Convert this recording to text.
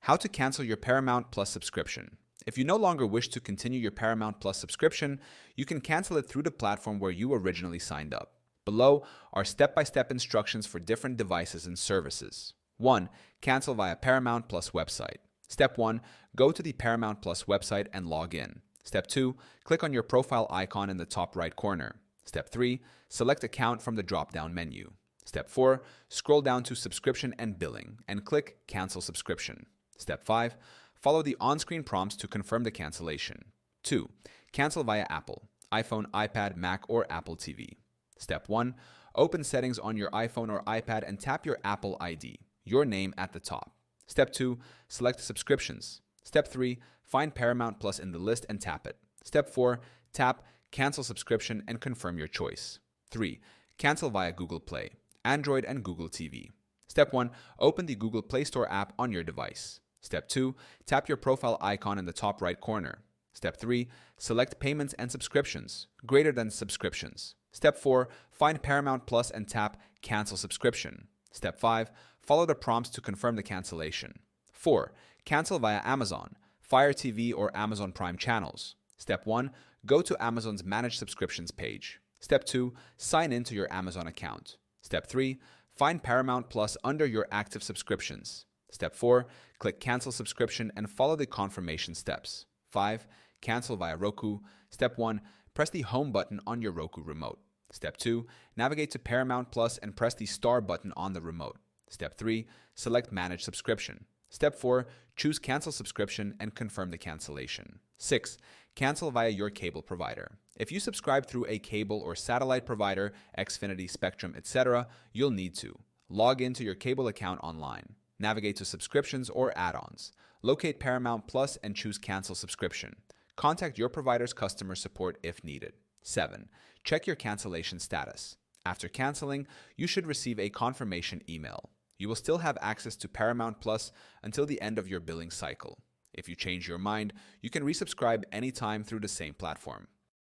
How to cancel your Paramount Plus subscription. If you no longer wish to continue your Paramount Plus subscription, you can cancel it through the platform where you originally signed up. Below are step-by-step instructions for different devices and services. 1. Cancel via Paramount Plus website. Step 1. Go to the Paramount Plus website and log in. Step 2. Click on your profile icon in the top right corner. Step 3. Select Account from the drop-down menu. Step 4. Scroll down to Subscription and Billing and click Cancel Subscription. Step 5. Follow the on-screen prompts to confirm the cancellation. 2. Cancel via Apple, iPhone, iPad, Mac, or Apple TV. Step 1. Open Settings on your iPhone or iPad and tap your Apple ID, your name at the top. Step 2. Select Subscriptions. Step 3. Find Paramount Plus in the list and tap it. Step 4. Tap Cancel Subscription and confirm your choice. 3. Cancel via Google Play, Android, and Google TV. Step 1. Open the Google Play Store app on your device. Step 2. Tap your profile icon in the top right corner. Step 3. Select Payments and Subscriptions, greater than Subscriptions. Step 4. Find Paramount Plus and tap Cancel Subscription. Step 5. Follow the prompts to confirm the cancellation. 4. Cancel via Amazon, Fire TV, or Amazon Prime channels. Step 1. Go to Amazon's Manage Subscriptions page. Step 2. Sign in to your Amazon account. Step 3. Find Paramount Plus under your active subscriptions. Step 4. Click Cancel Subscription and follow the confirmation steps. 5. Cancel via Roku. Step 1. Press the Home button on your Roku remote. Step 2. Navigate to Paramount Plus and press the Star button on the remote. Step 3. Select Manage Subscription. Step 4. Choose Cancel Subscription and confirm the cancellation. 6. Cancel via your cable provider. If you subscribe through a cable or satellite provider, Xfinity, Spectrum, etc., you'll need to log into your cable account online. Navigate to Subscriptions or Add-ons. Locate Paramount Plus and choose Cancel Subscription. Contact your provider's customer support if needed. 7. Check your cancellation status. After canceling, you should receive a confirmation email. You will still have access to Paramount Plus until the end of your billing cycle. If you change your mind, you can resubscribe anytime through the same platform.